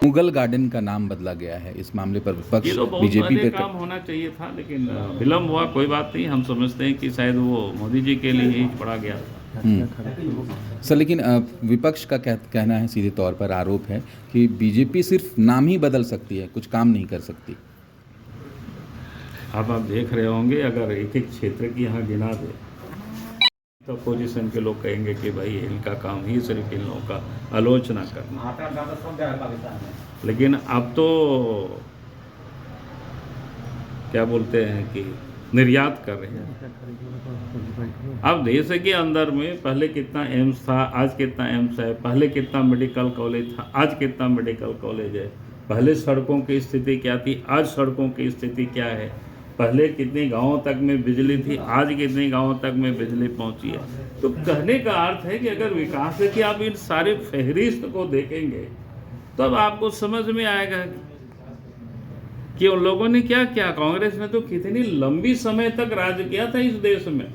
Mughal garden का नाम बदला गया है, इस मामले पर विपक्ष ये तो बहुत बीजेपी पहले पे काम होना चाहिए था, लेकिन विलम्ब हुआ, कोई बात नहीं। हम समझते हैं कि शायद वो मोदी जी के लिए ही पड़ा गया था। सर, लेकिन विपक्ष का कहना है, सीधे तौर पर आरोप है कि बीजेपी सिर्फ नाम ही बदल सकती है, कुछ काम नहीं कर सकती। अब आप देख रहे होंगे, अगर एक एक क्षेत्र की यहाँ गिना दे तो अपोजिशन के लोग कहेंगे कि भाई इनका काम ही सिर्फ इन लोगों का आलोचना करना। लेकिन अब तो क्या बोलते हैं कि निर्यात कर रहे हैं। अब देश के अंदर में पहले कितना एम्स था, आज कितना एम्स है, पहले कितना मेडिकल कॉलेज था, आज कितना मेडिकल कॉलेज है, पहले सड़कों की स्थिति क्या थी, आज सड़कों की स्थिति क्या है, पहले कितने गांवों तक में बिजली थी, आज कितने गांवों तक में बिजली पहुंची है। तो कहने का अर्थ है कि अगर विकास है कि आप इन सारे फहरिस्त को देखेंगे तब आपको समझ में आएगा कि उन लोगों ने क्या किया। कांग्रेस ने तो कितनी लंबी समय तक राज किया था इस देश में।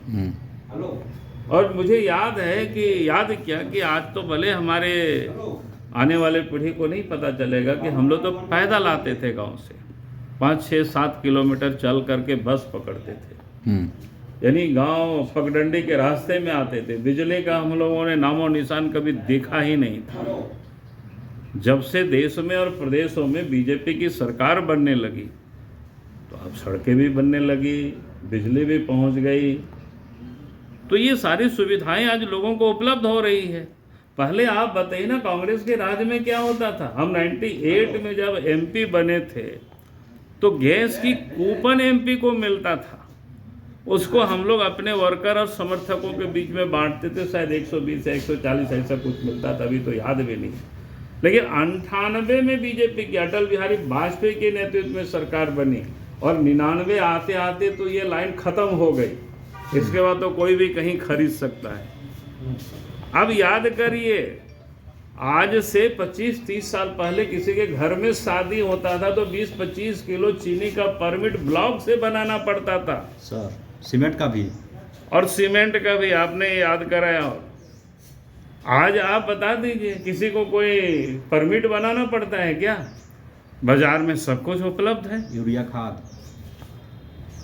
और मुझे याद है कि आज तो भले हमारे आने वाले पीढ़ी को नहीं पता चलेगा कि हम लोग तो पैदल आते थे गांव से, 5, 6, 7 किलोमीटर चल करके बस पकड़ते थे। यानी गांव पगडंडी के रास्ते में आते थे। बिजली का हम लोगों ने नामो निशान कभी देखा ही नहीं था। जब से देश में और प्रदेशों में बीजेपी की सरकार बनने लगी तो अब सड़कें भी बनने लगी, बिजली भी पहुंच गई। तो ये सारी सुविधाएं आज लोगों को उपलब्ध हो रही है। पहले आप बताइए ना, कांग्रेस के राज में क्या होता था। हम 98 में जब एमपी बने थे तो गैस की कूपन एमपी को मिलता था, उसको हम लोग अपने वर्कर और समर्थकों के बीच में बांटते थे। शायद 120 या 140 ऐसा कुछ मिलता था, अभी तो याद भी नहीं। लेकिन 98 में बीजेपी की अटल बिहारी वाजपेयी के नेतृत्व में सरकार बनी और 99 आते आते तो ये लाइन खत्म हो गई। इसके बाद तो कोई भी कहीं खरीद सकता है। अब याद करिए, आज से 25-30 साल पहले किसी के घर में शादी होता था तो 20-25 किलो चीनी का परमिट ब्लॉक से बनाना पड़ता था। सर, सीमेंट का भी, और सीमेंट का भी आपने याद कराया। आज आप बता दीजिए, किसी को कोई परमिट बनाना पड़ता है क्या? बाजार में सब कुछ उपलब्ध है, यूरिया खाद।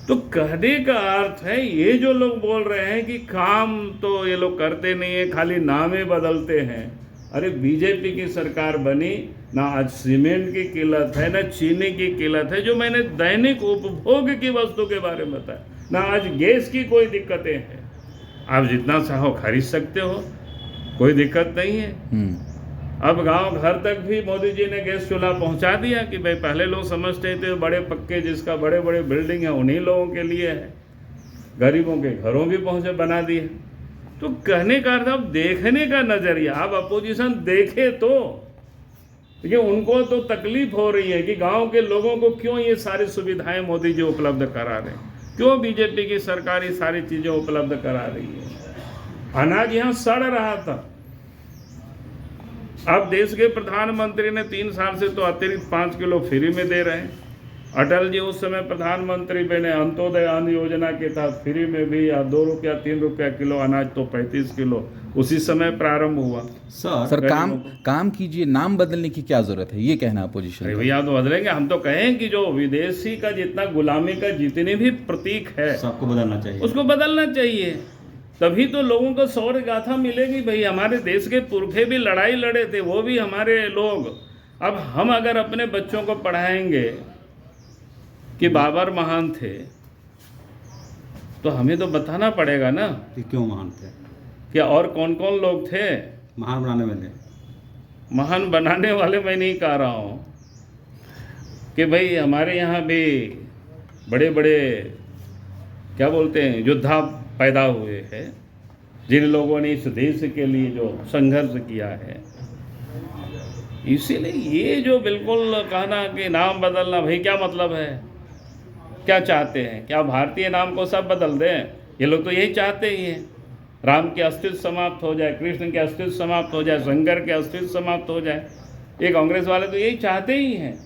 तो कहने का अर्थ है, ये जो लोग बोल रहे हैं कि काम तो ये लोग करते नहीं है, खाली नामे बदलते हैं। अरे बीजेपी की सरकार बनी, ना आज सीमेंट की किल्लत है, ना चीनी की किल्लत है, जो मैंने दैनिक उपभोग की वस्तु के बारे में बताया, ना आज गैस की कोई दिक्कतें हैं। आप जितना चाहो खरीद सकते हो, कोई दिक्कत नहीं है। अब गांव घर तक भी मोदी जी ने गैस चूल्हा पहुंचा दिया कि भाई पहले लोग समझते थे बड़े पक्के जिसका बड़े बड़े बिल्डिंग है उन्हीं लोगों के लिए है, गरीबों के घरों भी पहुंचे बना दिए। तो कहने का अर्थ अब देखने का नजरिया, अब अपोजिशन देखे तो, देखिए उनको तो तकलीफ हो रही है कि गांव के लोगों को क्यों ये सारी सुविधाएं मोदी जी उपलब्ध करा रहे हैं, क्यों बीजेपी की सरकार ये सारी चीजें उपलब्ध करा रही है। अनाज यहाँ सड़ रहा था, अब देश के प्रधानमंत्री ने 3 साल से तो अतिरिक्त 5 किलो फ्री में दे रहे हैं। अटल जी उस समय प्रधानमंत्री बने, अंत्योदय अन्न योजना के तहत फ्री में भी 2 रुपया 3 रुपया किलो अनाज, तो 35 किलो उसी समय प्रारंभ हुआ। सर काम कीजिए, नाम बदलने की क्या जरूरत है, ये कहना अपोजिशन। भैया तो बदलेंगे, हम तो कहें कि जो विदेशी का जितना गुलामी का जितने भी प्रतीक है सबको बदलना चाहिए, उसको बदलना चाहिए। तभी तो लोगों को शौर्य गाथा मिलेगी। भाई हमारे देश के पुरखे भी लड़ाई लड़े थे, वो भी हमारे लोग। अब हम अगर अपने बच्चों को पढ़ाएंगे कि बाबर महान थे, तो हमें तो बताना पड़ेगा ना कि क्यों महान थे, क्या और कौन कौन लोग थे महान बनाने वाले। महान बनाने वाले मैं नहीं कह रहा हूँ कि भाई हमारे यहाँ भी बड़े बड़े क्या बोलते हैं योद्धा पैदा हुए हैं, जिन लोगों ने इस देश के लिए जो संघर्ष किया है। इसीलिए ये जो बिल्कुल कहना कि नाम बदलना, भाई क्या मतलब है, क्या चाहते हैं? क्या भारतीय नाम को सब बदल दें? ये लोग तो यही चाहते ही हैं, राम के अस्तित्व समाप्त हो जाए, कृष्ण के अस्तित्व समाप्त हो जाए, शंकर के अस्तित्व समाप्त हो जाए। ये कांग्रेस वाले तो यही चाहते ही हैं।